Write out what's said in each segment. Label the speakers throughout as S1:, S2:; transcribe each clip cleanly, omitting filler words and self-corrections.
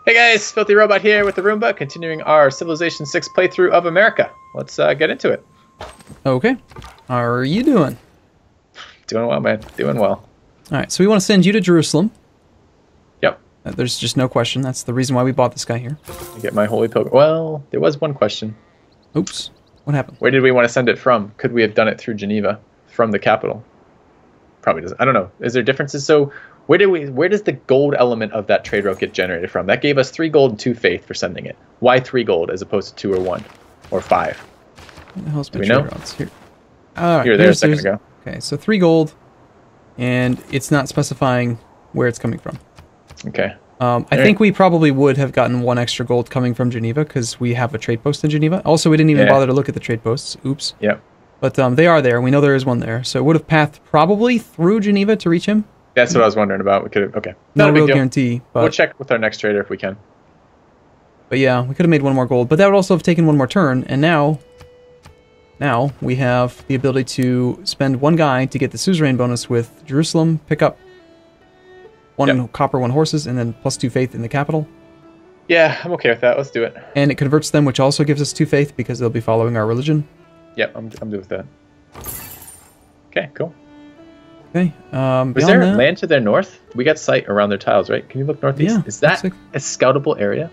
S1: Hey guys, FilthyRobot here with Arumba, continuing our Civilization 6 playthrough of America. Let's get into it.
S2: Okay. How are you doing?
S1: Doing well, man. Doing well.
S2: Alright, so we want to send you to Jerusalem.
S1: Yep.
S2: There's just no question. That's the reason why we bought this guy here.
S1: I get my holy pilgrim. Well, there was one question.
S2: Oops. What happened?
S1: Where did we want to send it from? Could we have done it through Geneva, from the capital? Probably doesn't. I don't know. Is there differences? So where does the gold element of that trade route get generated from? That gave us 3 gold and 2 faith for sending it. Why 3 gold as opposed to 2 or 1 or 5?
S2: What the hell's my
S1: Do we
S2: trade
S1: know?
S2: routes here? All right,
S1: You were there a second ago.
S2: Okay, so 3 gold, and it's not specifying where it's coming from.
S1: Okay.
S2: I think we probably would have gotten 1 extra gold coming from Geneva because we have a trade post in Geneva. Also, we didn't even bother to look at the trade posts. Oops.
S1: Yep.
S2: But they are there. We know there is one there. So it would have pathed probably through Geneva to reach him.
S1: That's what I was wondering about. We could have, okay.
S2: No
S1: Not a big
S2: real
S1: deal.
S2: guarantee. But,
S1: We'll check with our next trader if we can.
S2: But yeah, we could have made 1 more gold. But that would also have taken 1 more turn. And now we have the ability to spend 1 guy to get the suzerain bonus with Jerusalem, pick up 1 copper, 1 horses, and then plus 2 faith in the capital.
S1: Yeah, I'm okay with that. Let's do it.
S2: And it converts them, which also gives us 2 faith because they'll be following our religion.
S1: Yep, I'm good with that. Okay, cool.
S2: Okay.
S1: Was there land to their north? We got sight around their tiles, right? Can you look northeast?
S2: Yeah,
S1: is that a scoutable area?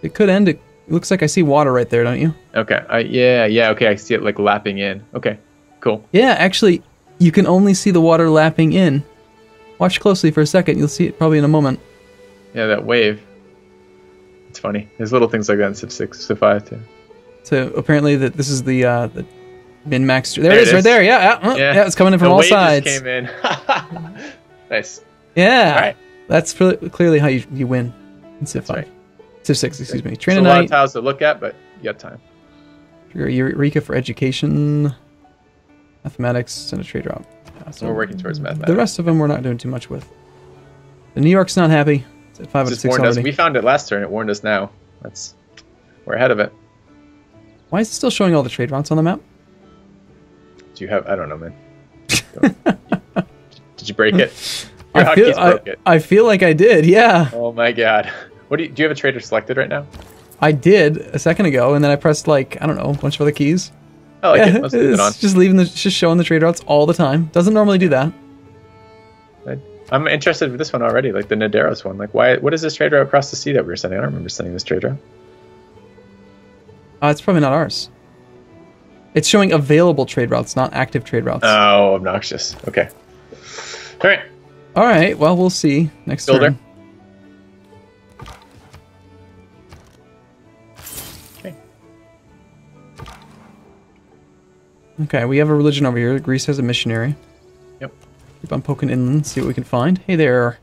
S2: It could end. It looks like I see water right there, don't you?
S1: Okay. Yeah. Okay, I see it like lapping in. Okay, cool.
S2: Yeah, actually, you can only see the water lapping in. Watch closely for a second. You'll see it probably in a moment.
S1: Yeah, that wave. It's funny. There's little things like that in Civ 6, Civ 5 too.
S2: So apparently this is the min-max. There it is, right there. Yeah, it's coming in from all sides.
S1: The wave just came in. Nice.
S2: Yeah.
S1: All right.
S2: That's clearly how you win in Civ 5.
S1: Right.
S2: Civ 6, excuse me. Train
S1: There's
S2: a
S1: a lot
S2: knight.
S1: of tiles to look at, but you got time.
S2: Trigger Eureka for education. Mathematics, send a trade route. Yeah,
S1: So we're working towards mathematics.
S2: The rest of them we're not doing too much with. The New York's not happy. It's at 5 out of 6 already.
S1: We found it last turn. It warned us now. We're ahead of it.
S2: Why is it still showing all the trade routes on the map?
S1: Do you have? I don't know, man. Did you break it? Your hotkeys broke it.
S2: I feel like I did. Yeah.
S1: Oh my god. Do you have a trader selected right now?
S2: I did a second ago, and then I pressed like I don't know a bunch of other keys.
S1: Oh, like it. Let's leave it on.
S2: Just just showing the trade routes all the time. Doesn't normally do that.
S1: I'm interested with this one already, like the Naderos one. Like, what is this trade route across the sea that we were sending? I don't remember sending this trade route.
S2: It's probably not ours. It's showing available trade routes, not active trade routes.
S1: Oh, obnoxious. Okay. All right.
S2: All right. Well, we'll see next
S1: Builder.
S2: turn.
S1: Okay.
S2: Okay, we have a religion over here. Greece has a missionary.
S1: Yep.
S2: Keep on poking inland, see what we can find. Hey there.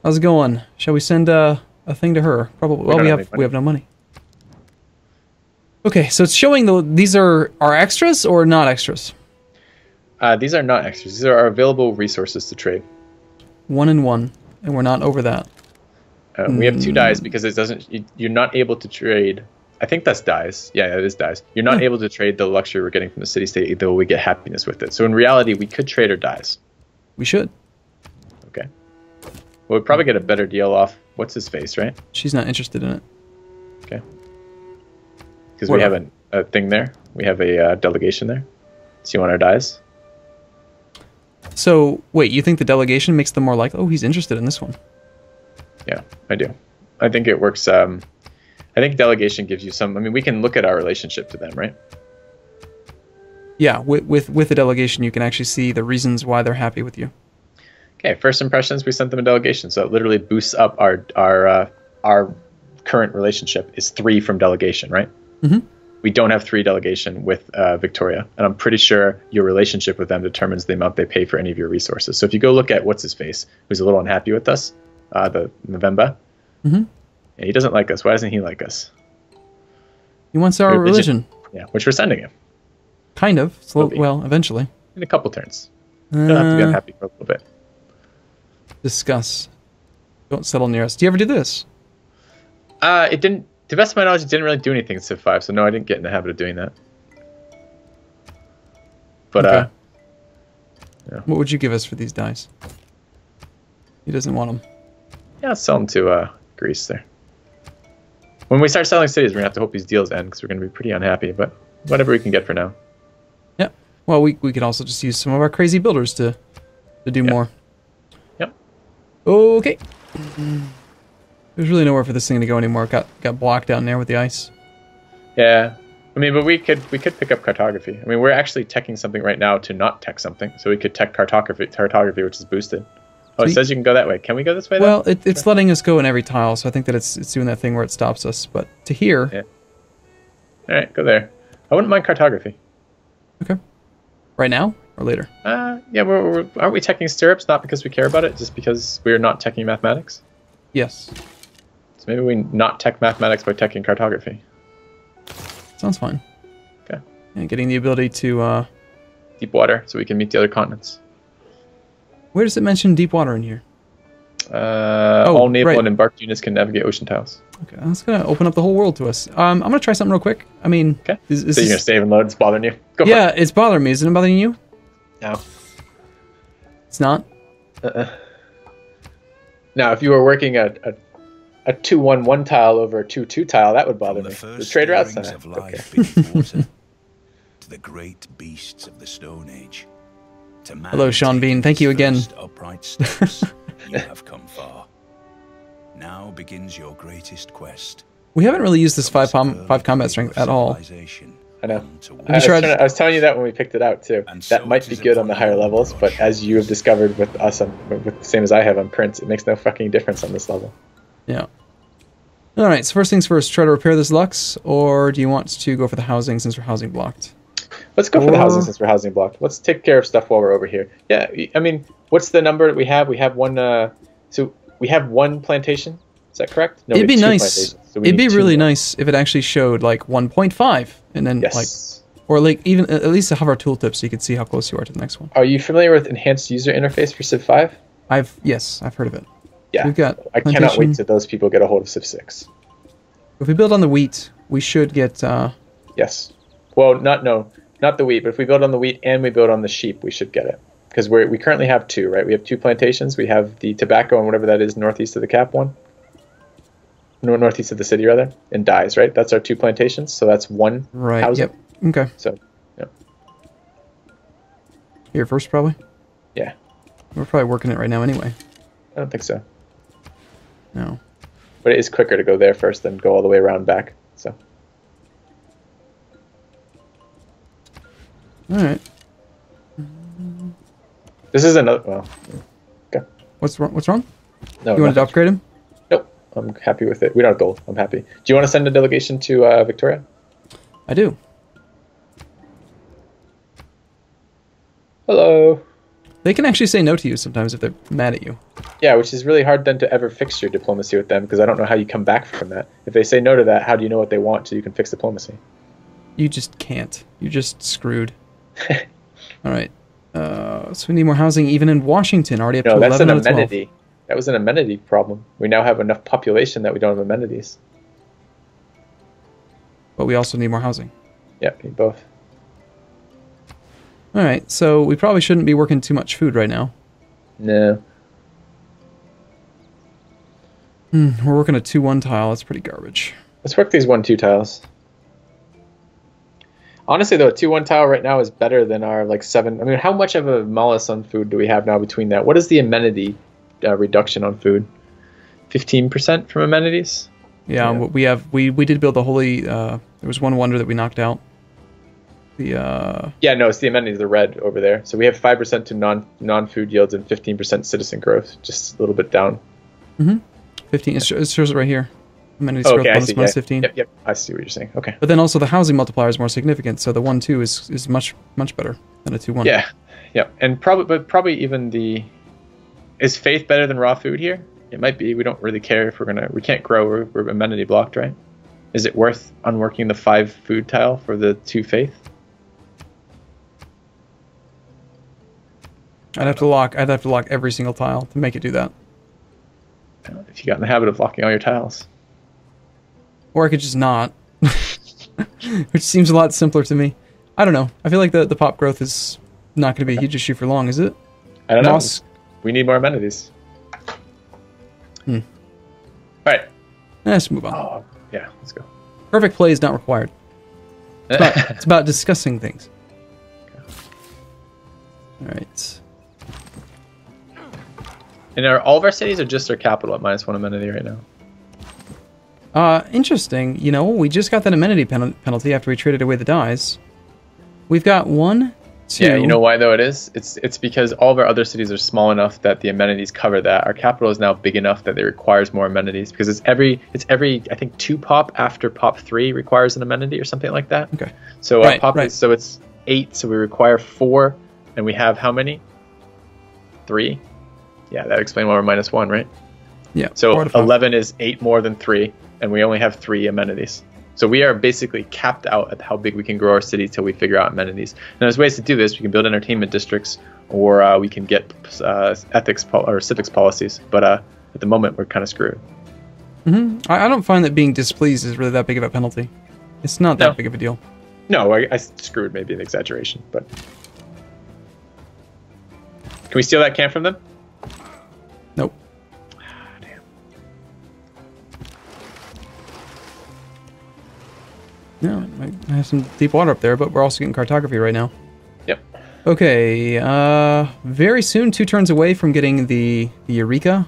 S2: How's it going? Shall we send a thing to her? Probably. Well, we have no money. Okay, so it's showing these are extras or not extras?
S1: These are not extras. These are our available resources to trade.
S2: 1 and 1, and we're not over that.
S1: We have 2 dies because it doesn't. You're not able to trade. I think that's dies. Yeah, it is dies. You're not able to trade the luxury we're getting from the city-state, though we get happiness with it. So in reality, we could trade our dies.
S2: We should.
S1: Okay. Well, we'd probably get a better deal off. What's his face, right?
S2: She's not interested in it.
S1: Okay. Because we have a thing there. We have a delegation there. So you want our dies?
S2: So, wait, you think the delegation makes them more like, oh, he's interested in this one?
S1: Yeah, I do. I think it works. I think delegation gives you some. I mean, we can look at our relationship to them, right?
S2: Yeah, with the delegation, you can actually see the reasons why they're happy with you.
S1: Okay, first impressions, we sent them a delegation. So it literally boosts up our current relationship is 3 from delegation, right?
S2: Mm-hmm.
S1: We don't have 3 delegation with Victoria, and I'm pretty sure your relationship with them determines the amount they pay for any of your resources. So if you go look at what's his face, who's a little unhappy with us, the November,
S2: and
S1: he doesn't like us. Why doesn't he like us?
S2: He wants our religion.
S1: Yeah, which we're sending him.
S2: Kind of. Well, eventually.
S1: In a couple turns. You'll have to be unhappy for a little bit.
S2: Discuss. Don't settle near us. Do you ever do this?
S1: It didn't. To the best of my knowledge, it didn't really do anything in Civ 5, so no, I didn't get in the habit of doing that. But
S2: okay.
S1: Yeah.
S2: What would you give us for these dice? He doesn't want them.
S1: Yeah, I'll sell them to Greece there. When we start selling cities, we're going to have to hope these deals end because we're going to be pretty unhappy, but whatever we can get for now.
S2: Yeah. Well, we could also just use some of our crazy builders to do more.
S1: Yep.
S2: Okay. There's really nowhere for this thing to go anymore. It got blocked down there with the ice.
S1: Yeah. I mean, but we could pick up cartography. I mean, we're actually teching something right now to not tech something. So we could tech cartography, which is boosted. Oh, it says you can go that way. Can we go this way?
S2: Well, it's letting us go in every tile, so I think that it's doing that thing where it stops us. But to here...
S1: Yeah. All right, go there. I wouldn't mind cartography.
S2: Okay. Right now or later?
S1: Yeah, aren't we teching stirrups? Not because we care about it, just because we're not teching mathematics?
S2: Yes.
S1: So maybe we not tech mathematics by teching cartography.
S2: Sounds fine.
S1: Okay.
S2: And getting the ability to...
S1: Deep water, so we can meet the other continents.
S2: Where does it mention deep water in here?
S1: All naval and embarked units can navigate ocean tiles.
S2: Okay, that's going to open up the whole world to us. I'm going to try something real quick. I mean...
S1: Okay. So you're going to save and load? It's bothering you? Go for
S2: it. It's bothering me. Isn't it bothering you?
S1: No.
S2: It's not?
S1: Now, if you were working a 2-1-1 tile over a 2-2 tile, that would bother me. The trade routes?
S3: Of life beneath water, to the great beasts of the Stone Age.
S2: Hello, Sean Bean. Thank you again.
S3: Upright steps, you have come far. Now begins your greatest quest.
S2: We haven't really used this 5 combat strength at all.
S1: I know. I was telling you that when we picked it out too. That might be good on the higher levels, but as you have discovered with us, with the same as I have on Prince, it makes no fucking difference on this level.
S2: Yeah. All right. So first things first, try to repair this Lux, or do you want to go for the housing since we're housing blocked?
S1: Let's go for the housing since we're housing blocked. Let's take care of stuff while we're over here. Yeah, I mean, what's the number that we have? We have one. So we have one plantation. Is that correct? No,
S2: it'd be nice. So it'd be really nice if it actually showed like 1.5, and then like, or like even at least have our tooltip so you can see how close you are to the next one.
S1: Are you familiar with enhanced user interface for Civ 5?
S2: Yes, I've heard of it.
S1: Yeah,
S2: we've got.
S1: I cannot wait till those people get a hold of Civ 6.
S2: If we build on the wheat, we should get.
S1: Yes. Well, not the wheat, but if we build on the wheat and we build on the sheep, we should get it. Because we currently have 2, right? We have 2 plantations. We have the tobacco and whatever that is northeast of the cap one. No, northeast of the city, rather. And dyes, right? That's our 2 plantations. So that's 1 housing.
S2: Yep. Okay.
S1: So, yeah.
S2: Here first, probably?
S1: Yeah.
S2: We're probably working it right now anyway.
S1: I don't think so.
S2: No.
S1: But it is quicker to go there first than go all the way around back. So.
S2: All right.
S1: This is another. Well, okay.
S2: What's wrong?
S1: No.
S2: You wanted to upgrade him?
S1: Nope. I'm happy with it. We don't have gold. I'm happy. Do you want to send a delegation to Victoria?
S2: I do.
S1: Hello.
S2: They can actually say no to you sometimes if they're mad at you.
S1: Yeah, which is really hard then to ever fix your diplomacy with them because I don't know how you come back from that. If they say no to that, how do you know what they want so you can fix diplomacy?
S2: You just can't. You're just screwed. All right. So we need more housing even in Washington. Already up to 11
S1: that's
S2: out of
S1: an
S2: 12.
S1: amenity. That was an amenity problem. We now have enough population that we don't have amenities.
S2: But we also need more housing.
S1: Yep, need both.
S2: All right. So we probably shouldn't be working too much food right now.
S1: No.
S2: We're working a 2-1 tile. That's pretty garbage.
S1: Let's work these 1-2 tiles. Honestly, though, a 2-1 tile right now is better than our, 7... I mean, how much of a malus on food do we have now between that? What is the amenity reduction on food? 15% from amenities?
S2: Yeah, we did build the holy... there was one wonder that we knocked out.
S1: Yeah, no, it's the amenities, the red over there. So we have 5% to non-food yields and 15% citizen growth, just a little bit down.
S2: 15, it shows it right here. Amenities growth bonus minus 15.
S1: Yep, I see what you're saying. Okay.
S2: But then also the housing multiplier is more significant, so the 1-2 is much better than a 2-1.
S1: Yeah, and probably even the... Is faith better than raw food here? It might be. We don't really care if we can't grow. We're amenity blocked, right? Is it worth unworking the 5 food tile for the 2 faith?
S2: I'd have to lock every single tile to make it do that.
S1: If you got in the habit of locking all your tiles.
S2: Or I could just not. Which seems a lot simpler to me. I don't know. I feel like the pop growth is not going to be a huge issue for long, is it?
S1: I don't know. We need more amenities. All right.
S2: Let's move on.
S1: Oh, Yeah, let's go.
S2: Perfect play is not required. It's about discussing things. All right.
S1: And are all of our cities or just our capital at -1 amenity right now?
S2: Interesting. You know, we just got that amenity penalty after we traded away the dies. We've got 1, 2.
S1: Yeah, you know why though it is? It's because all of our other cities are small enough that the amenities cover that. Our capital is now big enough that it requires more amenities because it's every I think 2 pop after pop 3 requires an amenity or something like that.
S2: Okay.
S1: So our pop is, so it's 8, so we require 4, and we have how many? 3. Yeah, that explains why we're -1, right?
S2: Yeah.
S1: So 11 is 8 more than 3, and we only have 3 amenities. So we are basically capped out at how big we can grow our city till we figure out amenities. And there's ways to do this. We can build entertainment districts, or we can get ethics or civics policies. But at the moment, we're kind of screwed.
S2: I don't find that being displeased is really that big of a penalty. It's not that big of a deal.
S1: No, I screwed maybe an exaggeration, but can we steal that camp from them?
S2: Nope.
S1: Damn.
S2: Yeah, I have some deep water up there, but we're also getting cartography right now.
S1: Yep.
S2: Okay, very soon, 2 turns away from getting the Eureka.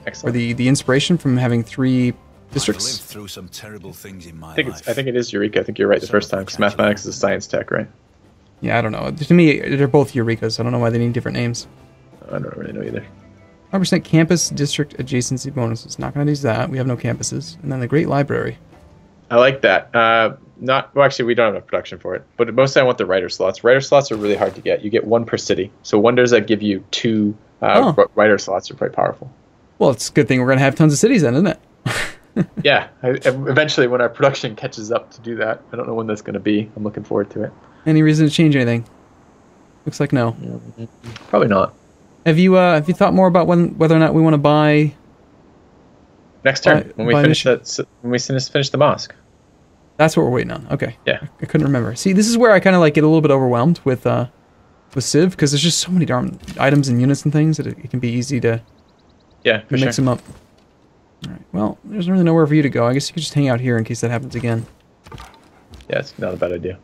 S1: Excellent.
S2: Or the inspiration from having 3 districts.
S3: I've lived through some terrible things in my
S1: I think it is Eureka. I think you're right the first time, because mathematics is a science tech, right?
S2: Yeah, I don't know. To me, they're both Eurekas. I don't know why they need different names.
S1: I don't really know either.
S2: 5% campus district adjacency bonuses. Not going to use that. We have no campuses. And then the Great Library.
S1: I like that. Actually, we don't have enough production for it. But mostly I want the writer slots. Writer slots are really hard to get. You get 1 per city. So wonders that give you 2 writer slots are quite powerful.
S2: Well, it's a good thing we're going to have tons of cities then, isn't it?
S1: Yeah. Eventually, when our production catches up to do that. I don't know when that's going to be. I'm looking forward to it.
S2: Any reason to change anything? Looks like no.
S1: Probably not.
S2: Have you thought more about whether or not we want to buy...
S1: Next turn, when we finish the mosque.
S2: That's what we're waiting on. Okay.
S1: Yeah.
S2: I couldn't remember. See, this is where I kind of like get a little bit overwhelmed with Civ, because there's just so many darn items and units and things that it can be easy to mix them up. All right. Well, there's really nowhere for you to go. I guess you could just hang out here in case that happens again.
S1: Yeah, it's not a bad idea.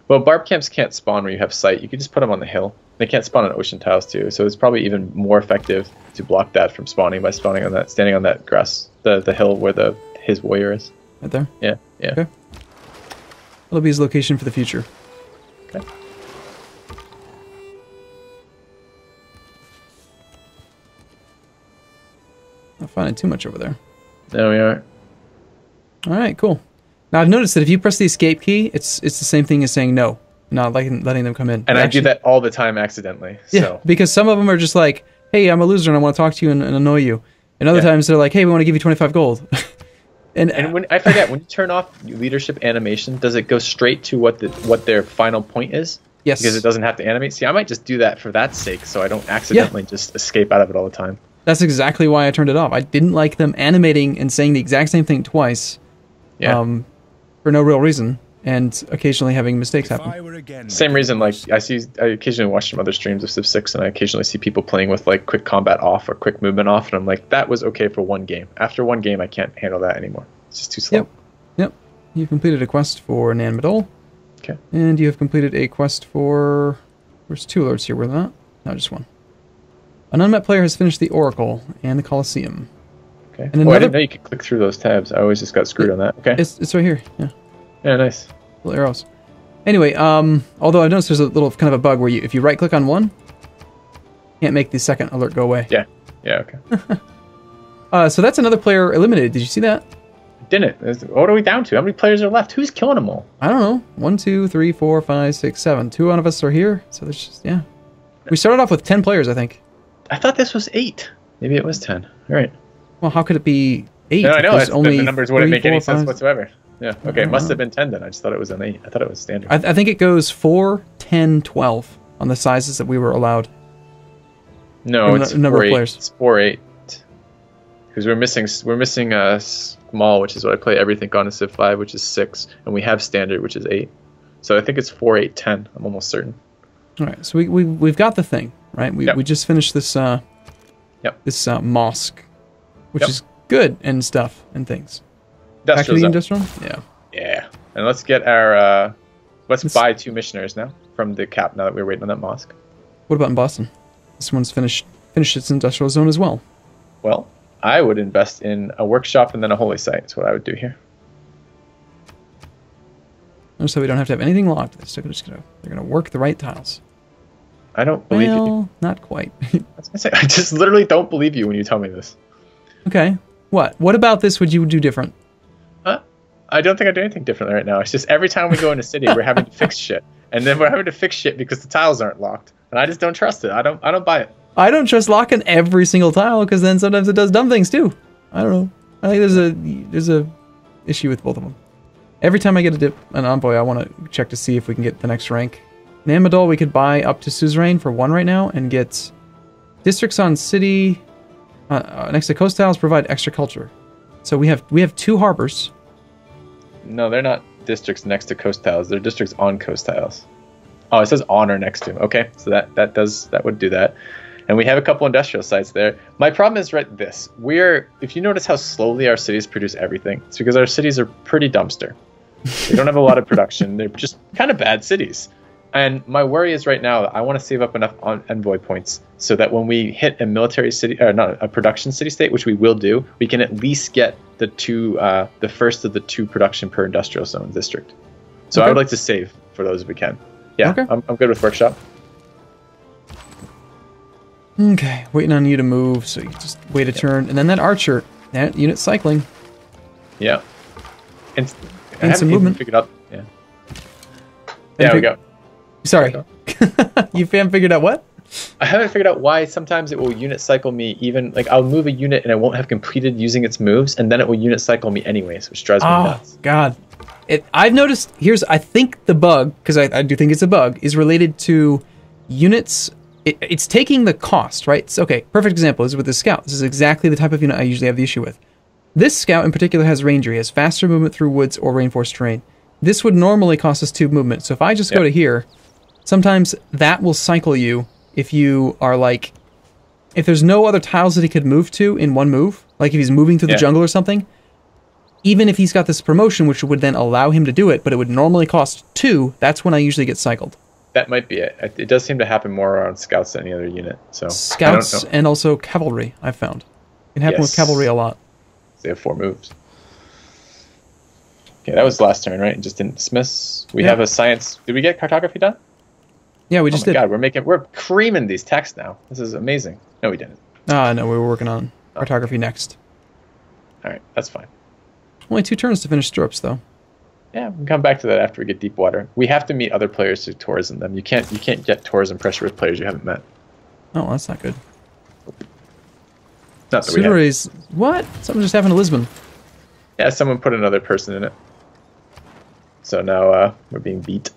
S1: Well, barb camps can't spawn where you have sight. You can just put them on the hill. They can't spawn on ocean tiles too, so it's probably even more effective to block that from spawning by standing on that grass, the hill where his warrior is.
S2: Right there?
S1: Yeah, yeah.
S2: Okay. That'll be his location for the future.
S1: Okay.
S2: Not finding too much over there.
S1: There we are.
S2: All right, cool. Now I've noticed that if you press the escape key, it's the same thing as saying no, not letting them come in.
S1: And I do that all the time accidentally.
S2: Yeah,
S1: so.
S2: Because some of them are just like, hey, I'm a loser and I want to talk to you and annoy you. And other times they're like, hey, we want to give you 25 gold. and
S1: when I forget, when you turn off leadership animation, does it go straight to what their final point is?
S2: Yes.
S1: Because it doesn't have to animate. See, I might just do that for that sake, so I don't accidentally just escape out of it all the time.
S2: That's exactly why I turned it off. I didn't like them animating and saying the exact same thing twice.
S1: Yeah.
S2: For no real reason, and occasionally having mistakes happen.
S1: Same reason, like I occasionally watch some other streams of Civ 6, and I occasionally see people playing with like quick combat off or quick movement off, and I'm like, that was okay for 1 game. After 1 game, I can't handle that anymore. It's just too slow.
S2: Yep. You've completed a quest for Nan Madol.
S1: Okay.
S2: And you have completed a quest for... There's 2 alerts here, were there not? No, just 1. An unmet player has finished the Oracle and the Colosseum.
S1: Okay. And I didn't know you could click through those tabs. I always just got screwed on that. Okay.
S2: It's right here. Yeah.
S1: Yeah, nice.
S2: Little arrows. Anyway, although I've noticed there's a little kind of a bug where if you right-click on one, can't make the second alert go away.
S1: Yeah. Yeah. Okay.
S2: So that's another player eliminated. Did you see that?
S1: Didn't. What are we down to? How many players are left? Who's killing them all?
S2: I don't know. 1, 2, 3, 4, 5, 6, 7. 2 out of us are here. So there's just We started off with 10 players, I think.
S1: I thought this was 8. Maybe it was 10. All right.
S2: Well, how could it be 8?
S1: No, I know.
S2: Only
S1: the numbers wouldn't
S2: 3,
S1: make any
S2: 4, 5.
S1: sense whatsoever. Yeah. Okay. It must have been 10 then. I just thought it was an 8. I thought it was standard.
S2: I think it goes 4, 10, 12 on the sizes that we were allowed.
S1: No, it's
S2: number
S1: 4,
S2: of
S1: 8.
S2: players.
S1: It's 4, 8. Because we're missing small, which is what I play everything on in Civ 5, which is 6, and we have standard, which is 8. So I think it's 4, 8, 10. I'm almost certain.
S2: All right. So we've got the thing, right? We just finished this
S1: this
S2: mosque, which is good and stuff and things. Back to
S1: Industrial
S2: the
S1: zone.
S2: industrial? Yeah.
S1: Yeah. And let's get our let's buy 2 missionaries now from the cap now that we're waiting on that mosque.
S2: What about in Boston? This one's finished its industrial zone as well.
S1: Well, I would invest in a workshop and then a holy site. That's what I would do here.
S2: So we don't have to have anything locked. They're gonna work the right tiles.
S1: I don't believe you.
S2: Well, not quite.
S1: I just literally don't believe you when you tell me this.
S2: Okay. What? What about this would you do different?
S1: I don't think I do anything differently right now. It's just every time we go in a city, we're having to fix shit. And then we're having to fix shit because the tiles aren't locked. And I just don't trust it. I don't buy it.
S2: I don't trust locking every single tile because then sometimes it does dumb things too. I don't know. I think there's a issue with both of them. Every time I get an envoy, I want to check to see if we can get the next rank. In Amadol, we could buy up to suzerain for 1 right now and get districts on city next to coast tiles provide extra culture. So we have 2 harbors.
S1: No, they're not districts next to coast tiles. They're districts on coast tiles. Oh, it says on or next to. Okay, so that would do that. And we have a couple industrial sites there. My problem is this. If you notice how slowly our cities produce everything, it's because our cities are pretty dumpster. They don't have a lot of production. They're just kind of bad cities. And my worry is right now, I want to save up enough envoy points so that when we hit a military city, or not a production city state, which we will do, we can at least get the first of the 2 production per industrial zone district. So
S2: okay.
S1: I would like to save for those if we can. Yeah,
S2: okay.
S1: I'm good with workshop.
S2: Okay, waiting on you to move, so you just wait a turn. And then that archer, that unit cycling.
S1: Yeah. And
S2: some movement.
S1: Figured out. Yeah. There we go.
S2: Sorry. You haven't figured out what?
S1: I haven't figured out why sometimes it will unit cycle me even, like I'll move a unit and I won't have completed using its moves, and then it will unit cycle me anyways, which drives me nuts.
S2: Oh, God. I've noticed, I think the bug, because I do think it's a bug, is related to units. It's taking the cost, right? So, okay, perfect example is with the scout. This is exactly the type of unit I usually have the issue with. This scout in particular has ranger. He has faster movement through woods or rainforest terrain. This would normally cost us 2 movement. So if I just go to here, sometimes that will cycle you if you are like, if there's no other tiles that he could move to in 1 move, like if he's moving through the jungle or something, even if he's got this promotion, which would then allow him to do it, but it would normally cost 2, that's when I usually get cycled.
S1: That might be it. It does seem to happen more around scouts than any other unit. So
S2: scouts and also cavalry, I've found. It can happen with cavalry a lot.
S1: They have 4 moves. Okay, that was the last turn, right? And just didn't dismiss. We have a science. Did we get cartography done?
S2: Yeah, we just did.
S1: God, we're creaming these texts now. This is amazing. No, we didn't.
S2: No, we were working on cartography next.
S1: All right, that's fine.
S2: Only 2 turns to finish Strops, though.
S1: Yeah, we can come back to that after we get deep water. We have to meet other players to tourism them. You can't get tourism pressure with players you haven't met.
S2: Oh, that's not good.
S1: Not that we have.
S2: What? Something just happened to Lisbon.
S1: Yeah, someone put another person in it. So now we're being beat.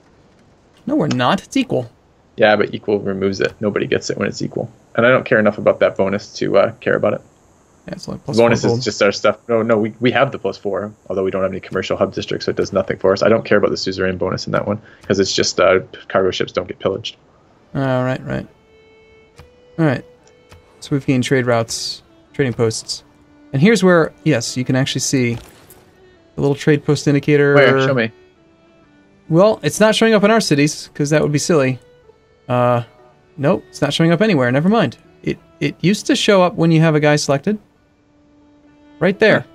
S2: No, we're not. It's equal.
S1: Yeah, but equal removes it. Nobody gets it when it's equal. And I don't care enough about that bonus to care about it.
S2: Yeah, it's like plus
S1: bonus
S2: 4
S1: is just our stuff. No, we have the +4, although we don't have any commercial hub districts, so it does nothing for us. I don't care about the suzerain bonus in that one, because it's just cargo ships don't get pillaged.
S2: Right. All right. So we've gained trade routes, trading posts. And here's where, yes, you can actually see the little trade post indicator.
S1: Where? Show me.
S2: Well, it's not showing up in our cities, because that would be silly. Nope, it's not showing up anywhere. Never mind. It used to show up when you have a guy selected. Right there.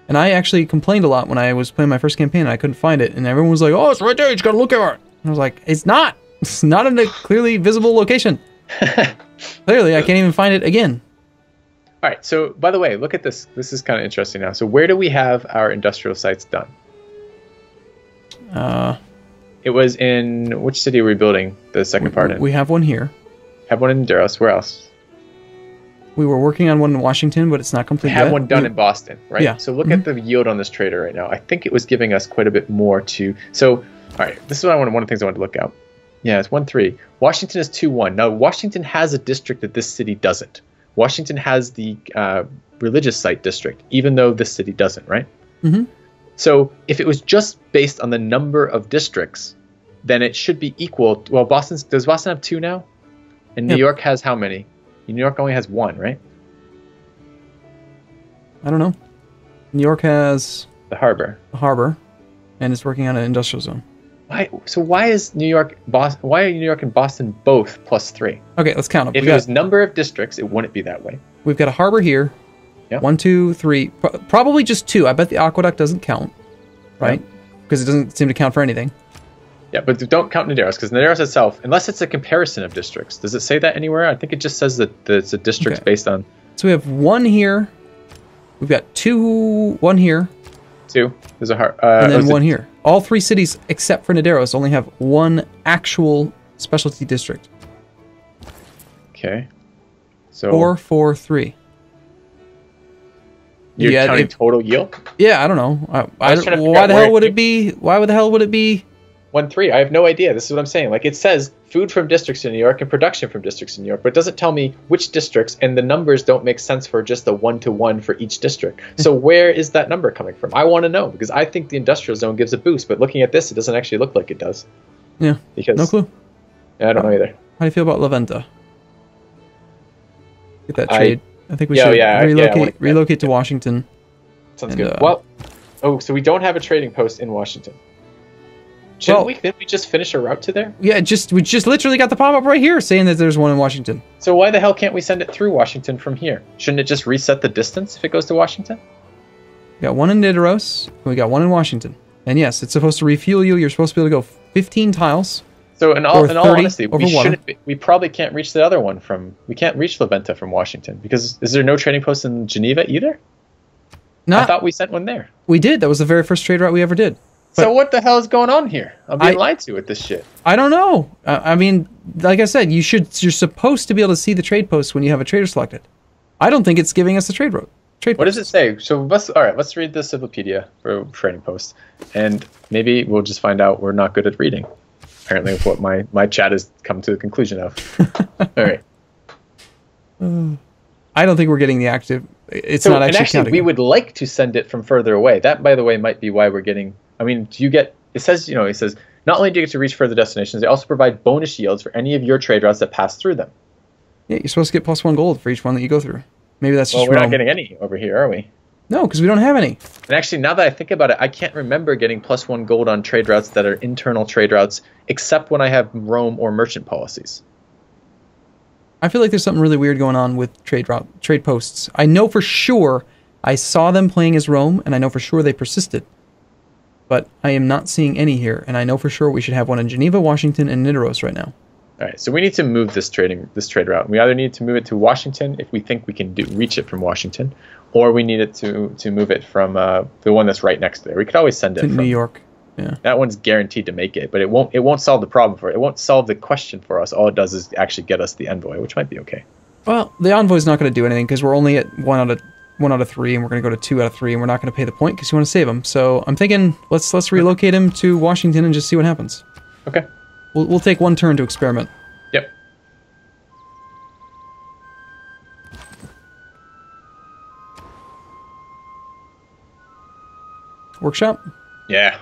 S2: And I actually complained a lot when I was playing my first campaign and I couldn't find it. And everyone was like, oh, it's right there, you just gotta look at it. And I was like, it's not. It's not in a clearly visible location. Clearly, I can't even find it again.
S1: All right, so by the way, look at this. This is kind of interesting now. So where do we have our industrial sites done? It was in, which city are we building the second part in?
S2: We have one here.
S1: Have one in Duros. Where else?
S2: We were working on one in Washington, but it's not complete yet.
S1: We have one done in Boston, right?
S2: Yeah.
S1: So look at the yield on this trader right now. I think it was giving us quite a bit more to... So, all right, this is what one of the things I wanted to look at. Yeah, it's 1-3. Washington is 2-1. Now, Washington has a district that this city doesn't. Washington has the religious site district, even though this city doesn't, right?
S2: Mm-hmm.
S1: So if it was just based on the number of districts, then it should be equal. Well, does Boston have 2 now? And New York has how many? New York only has 1, right?
S2: I don't know. New York has...
S1: The harbor.
S2: the harbor, and it's working on an industrial zone.
S1: Why? So why is New York, Boston? Why are New York and Boston both +3?
S2: Okay, let's count them.
S1: If it was number of districts, it wouldn't be that way.
S2: We've got a harbor here.
S1: Yep.
S2: 1, 2, 3. Probably just 2. I bet the aqueduct doesn't count, right? Because it doesn't seem to count for anything.
S1: Yeah, but don't count Naderos, because Naderos itself, unless it's a comparison of districts, does it say that anywhere? I think it just says that it's a district based on...
S2: So we have 1 here. We've got 2, 1 here.
S1: 2. There's a
S2: and then 1 here. All 3 cities, except for Naderos, only have 1 actual specialty district.
S1: Okay. So
S2: 4, 4, 3.
S1: You're counting total yield?
S2: Yeah, I don't know.
S1: Why
S2: the hell would it be? Why the hell would it be?
S1: 1, 3. I have no idea. This is what I'm saying. Like, it says food from districts in New York and production from districts in New York, but it doesn't tell me which districts, and the numbers don't make sense for just a 1-to-1 for each district. So where is that number coming from? I want to know, because I think the industrial zone gives a boost, but looking at this, it doesn't actually look like it does.
S2: Yeah.
S1: Because
S2: no clue.
S1: I don't know either.
S2: How do you feel about La Venta? Get that trade. I think we should relocate to Washington.
S1: Sounds good. Well, so we don't have a trading post in Washington. Didn't we just finish a route to there?
S2: Yeah, we just literally got the pop-up right here saying that there's one in Washington.
S1: So why the hell can't we send it through Washington from here? Shouldn't it just reset the distance if it goes to Washington?
S2: We got 1 in Nidaros, and we got 1 in Washington. And yes, it's supposed to refuel you. You're supposed to be able to go 15 tiles.
S1: So in all honesty, we probably can't reach the other one we can't reach La Venta from Washington, because is there no trading post in Geneva either? I thought we sent one there.
S2: We did. That was the very first trade route we ever did. But
S1: so what the hell is going on here? I'm being lied to with this shit.
S2: I don't know. I mean, like I said, you're supposed to be able to see the trade posts when you have a trader selected. I don't think it's giving us a trade route.
S1: What does it say? So let's read the Civilopedia for trading posts, and maybe we'll just find out we're not good at reading. Apparently, with what my chat has come to the conclusion of. All right.
S2: I don't think we're getting the active. It's not actually counting.
S1: We would like to send it from further away. That, by the way, might be why we're getting. I mean, do you get? It says not only do you get to reach further destinations, they also provide bonus yields for any of your trade routes that pass through them.
S2: Yeah, you're supposed to get +1 gold for each one that you go through. Maybe that's just
S1: Well, we're not getting any over here, are we?
S2: No, because we don't have any.
S1: And actually, now that I think about it, I can't remember getting +1 gold on trade routes that are internal trade routes, except when I have roam or merchant policies.
S2: I feel like there's something really weird going on with trade posts. I know for sure I saw them playing as roam, and I know for sure they persisted. But I am not seeing any here, and I know for sure we should have one in Geneva, Washington, and Nidaros right now.
S1: All right, so we need to move this trade route. We either need to move it to Washington if we think we can reach it from Washington, or we need it to move it from the one that's right next to there. We could always send it from
S2: New York. Yeah,
S1: that one's guaranteed to make it, but it won't solve the problem for it. It won't solve the question for us. All it does is actually get us the envoy, which might be okay.
S2: Well, the envoy's not going to do anything because we're only at 1 out of 3, and we're going to go to 2 out of 3, and we're not going to pay the point because you want to save him. So I'm thinking let's relocate him to Washington and just see what happens.
S1: Okay.
S2: We'll take 1 turn to experiment.
S1: Yep.
S2: Workshop?
S1: Yeah.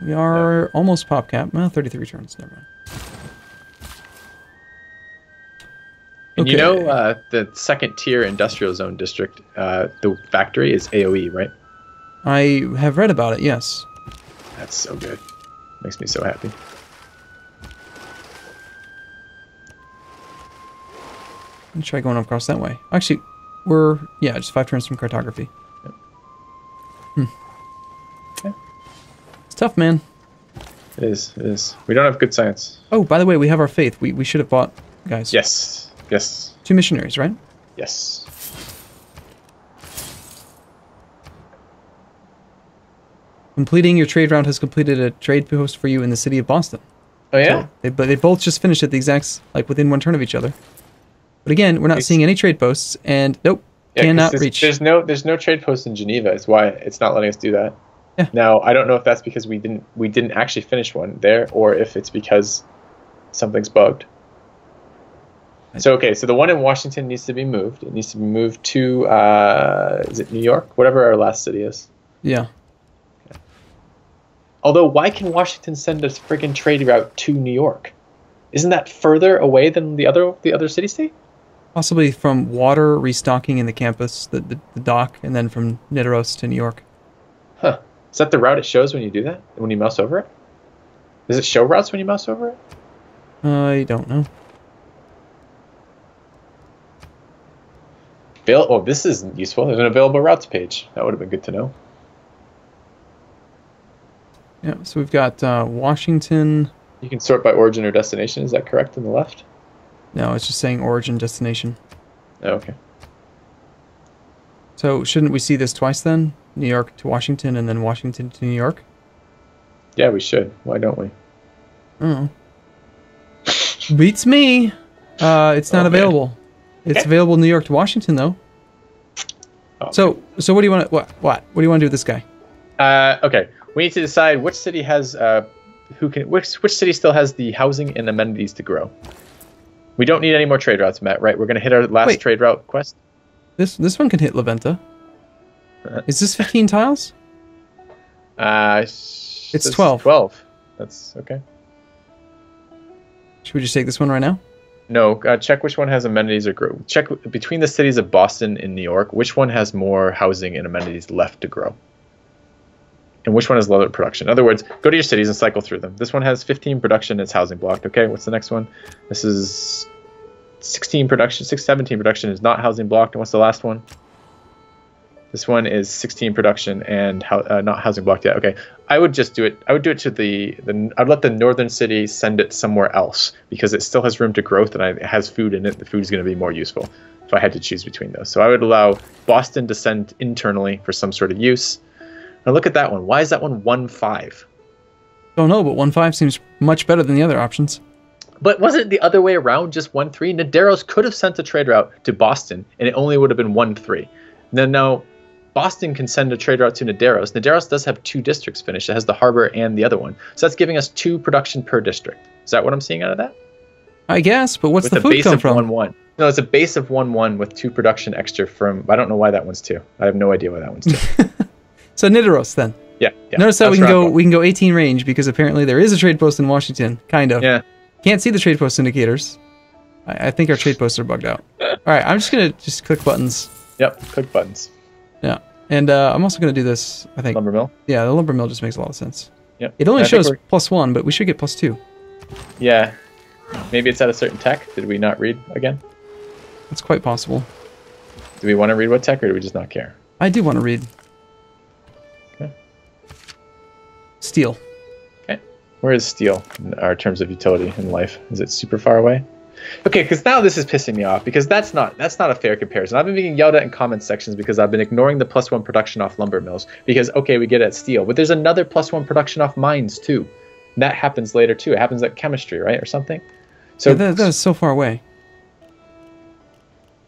S2: We are almost pop cap. Well, 33 turns. Never mind.
S1: And you know the second tier industrial zone district, the factory is AoE, right?
S2: I have read about it, yes.
S1: That's so good. Makes me so happy.
S2: Let me try going across that way. Actually, just 5 turns from cartography.
S1: Yep. Okay.
S2: It's tough, man.
S1: It is. We don't have good science.
S2: Oh, by the way, we have our faith. We should have bought, guys.
S1: Yes.
S2: 2 missionaries, right?
S1: Yes.
S2: Completing your trade route has completed a trade post for you in the city of Boston.
S1: Oh yeah.
S2: So they both just finished at the exact within 1 turn of each other. But again, we're not seeing any trade posts, and nope, cannot reach.
S1: There's no trade post in Geneva. Is why it's not letting us do that.
S2: Yeah.
S1: Now I don't know if that's because we didn't actually finish one there, or if it's because something's bugged. So so the one in Washington needs to be moved. It needs to be moved to is it New York? Whatever our last city is.
S2: Yeah.
S1: Okay. Although, why can Washington send a friggin' trade route to New York? Isn't that further away than the other city-state?
S2: Possibly from water restocking in the campus, the dock, and then from Nidaros to New York.
S1: Is that the route it shows when you do that? When you mouse over it? Does it show routes when you mouse over it?
S2: I don't know.
S1: Oh, this is useful. There's an available routes page. That would have been good to know.
S2: Yeah, so we've got Washington.
S1: You can sort by origin or destination. Is that correct on the left?
S2: No, it's just saying origin, destination.
S1: Oh, okay.
S2: So shouldn't we see this twice then? New York to Washington and then Washington to New York?
S1: Yeah, we should. Why don't we?
S2: Oh. Beats me. It's not available. It's available New York to Washington though.
S1: Oh,
S2: so what do you want to what do you want to do with this guy?
S1: Okay. We need to decide which city has which city still has the housing and amenities to grow. We don't need any more trade routes, Matt, right? We're going to hit our last trade route quest.
S2: This one can hit La Venta. Is this 15 tiles?
S1: It's
S2: 12.
S1: 12. That's okay.
S2: Should we just take this one right now?
S1: No, check which one has amenities or grow. Check between the cities of Boston and New York, which one has more housing and amenities left to grow. And which one has lower production? In other words, go to your cities and cycle through them. This one has 15 production, it's housing blocked. Okay, what's the next one? This is 16 production, 17 production is not housing blocked. And what's the last one? This one is 16 production and not housing blocked yet. Okay, I would just do it. I would do it to I'd let the northern city send it somewhere else because it still has room to growth and it has food in it. The food is going to be more useful if I had to choose between those. So I would allow Boston to send internally for some sort of use. Now look at that one. Why is that one 1-5?
S2: Don't know, but 1-5 seems much better than the other options.
S1: But wasn't it the other way around, just 1-3? Naderos could have sent a trade route to Boston, and it only would have been 1-3. Then now, Boston can send a trade route to Naderos. Naderos does have 2 districts finished. It has the harbor and the other one. So that's giving us 2 production per district. Is that what I'm seeing out of that?
S2: I guess, but what's the food come from?
S1: 1-1. No, it's a base of 1-1 with 2 production extra from... I don't know why that one's 2. I have no idea why that one's 2.
S2: So Nidaros then.
S1: Yeah.
S2: Notice that we can go 18 range because apparently there is a trade post in Washington. Kind of.
S1: Yeah.
S2: Can't see the trade post indicators. I think our trade posts are bugged out. All right, I'm just gonna click buttons.
S1: Yep, click buttons.
S2: Yeah, and I'm also gonna do this. I think
S1: lumber mill.
S2: Yeah, the lumber mill just makes a lot of sense.
S1: Yep.
S2: It only shows +1, but we should get +2.
S1: Yeah. Maybe it's at a certain tech. Did we not read again?
S2: That's quite possible.
S1: Do we want to read what tech, or do we just not care?
S2: I do want to read. Steel.
S1: Okay. Where is steel in our terms of utility in life? Is it super far away? Okay, because now this is pissing me off because that's not a fair comparison. I've been being yelled at in comment sections because I've been ignoring the +1 production off lumber mills because okay, we get it at steel, but there's another +1 production off mines too. And that happens later too. It happens at chemistry, right, or something. So
S2: yeah, that is so far away.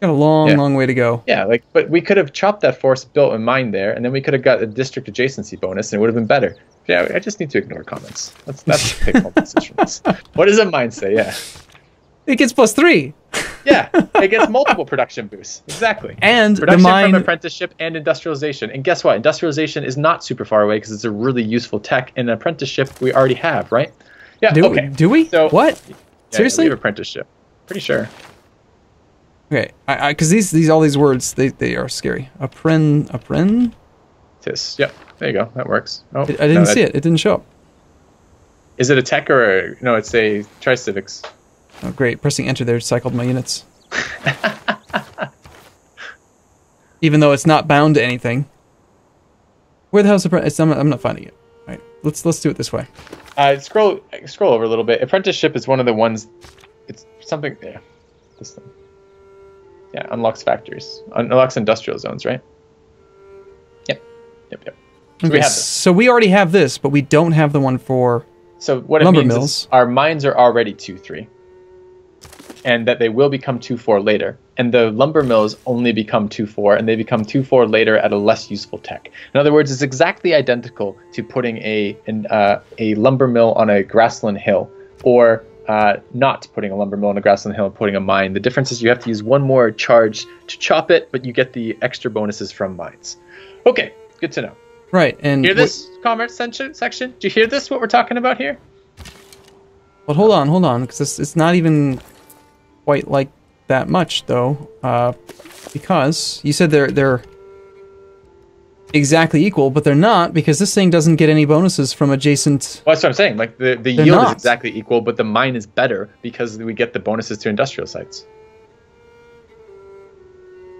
S2: Got a long way to go.
S1: Yeah, but we could have chopped that forest, built a mine there, and then we could have got a district adjacency bonus, and it would have been better. Yeah, I just need to ignore comments. That's take home message from this. What does a mine say? Yeah,
S2: it gets +3.
S1: Yeah, it gets multiple production boosts. Exactly.
S2: And
S1: production
S2: the mine
S1: from apprenticeship and industrialization. And guess what? Industrialization is not super far away because it's a really useful tech. And apprenticeship we already have, right? Yeah.
S2: Do we?
S1: So
S2: what?
S1: Yeah,
S2: seriously?
S1: we have apprenticeship. Pretty sure.
S2: Okay, because all these words they are scary. Apprentice.
S1: Yep. There you go. That works. Oh,
S2: I didn't see it. It didn't show up.
S1: Is it a tech or no? It's a Tri-Civics.
S2: Oh, great! Pressing enter there cycled my units. Even though it's not bound to anything. Where the hell's the I'm not finding it. All right, let's do it this way.
S1: Scroll over a little bit. Apprenticeship is one of the ones. It's something. Yeah, this thing. Yeah, unlocks factories. Unlocks industrial zones, right? Yep. So we have this.
S2: So we already have this, but we don't have the one for
S1: so what
S2: lumber
S1: it means
S2: mills.
S1: Is our mines are already 2-3. And that they will become 2-4 later. And the lumber mills only become 2-4, and they become 2-4 later at a less useful tech. In other words, it's exactly identical to putting a lumber mill on a grassland hill, or not putting a lumber mill on a grassland hill and putting a mine. The difference is you have to use one more charge to chop it, but you get the extra bonuses from mines. Okay, good to know.
S2: Right, and
S1: hear this comment section? Do you hear this? What we're talking about here?
S2: But hold on, because it's not even quite like that much though, because you said they're exactly equal, but they're not because this thing doesn't get any bonuses from adjacent.
S1: Well, that's what I'm saying. Like the yield
S2: not.
S1: is exactly equal, but the mine is better because we get the bonuses to industrial sites.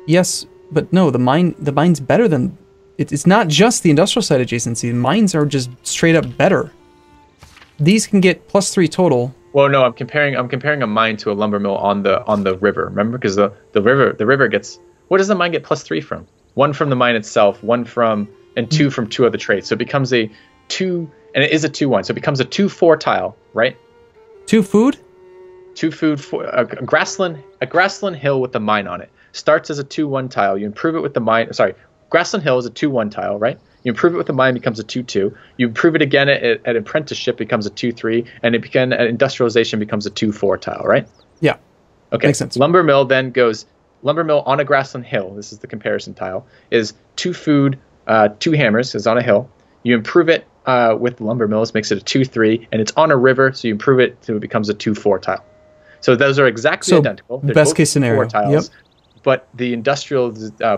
S2: Yes, but no, the mine's better than. It's not just the industrial site adjacency. Mines are just straight up better. These can get +3 total.
S1: Well, no, I'm comparing a mine to a lumber mill on the river. Remember, because the river gets, what does the mine get +3 from? 1 from the mine itself, 1 from, and 2 from 2 other trades. So it becomes a 2, and it is a 2-1. So it becomes a 2-4 tile, right?
S2: 2 food?
S1: 2 food for a grassland hill with the mine on it. Starts as a 2-1 tile. You improve it with the mine. Sorry, grassland hill is a 2-1 tile, right? You improve it with the mine, becomes a 2-2. You improve it again at apprenticeship, becomes a 2-3, and it again at industrialization becomes a 2-4 tile, right?
S2: Yeah.
S1: Okay.
S2: Makes sense.
S1: Lumber mill then goes lumber mill on a grassland hill. This is the comparison tile. Is 2 food, 2 hammers is on a hill. You improve it with lumber mills, makes it a 2-3, and it's on a river, so you improve it so it becomes a 2-4 tile. So those are exactly identical. They're
S2: best
S1: both
S2: case scenario.
S1: 4 tiles.
S2: Yep.
S1: But the industrial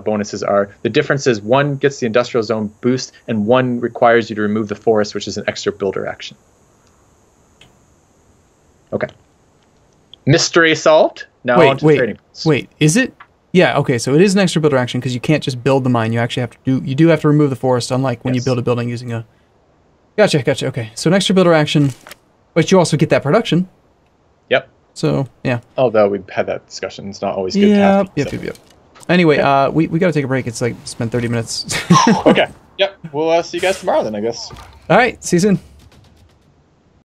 S1: bonuses are, the difference is 1 gets the industrial zone boost and 1 requires you to remove the forest, which is an extra builder action. Okay. Mystery solved. Now on to trading.
S2: Wait, is it? Yeah, okay, so it is an extra builder action because you can't just build the mine. You actually have to you do have to remove the forest, unlike when you build a building using a... Gotcha, okay. So an extra builder action, but you also get that production.
S1: Yep.
S2: So, yeah.
S1: Although we've had that discussion, it's not always good to have.
S2: Yep. Anyway, okay. we got to take a break. It's like, spent 30 minutes.
S1: Okay. Yep. We'll see you guys tomorrow then, I guess.
S2: All right. See you soon.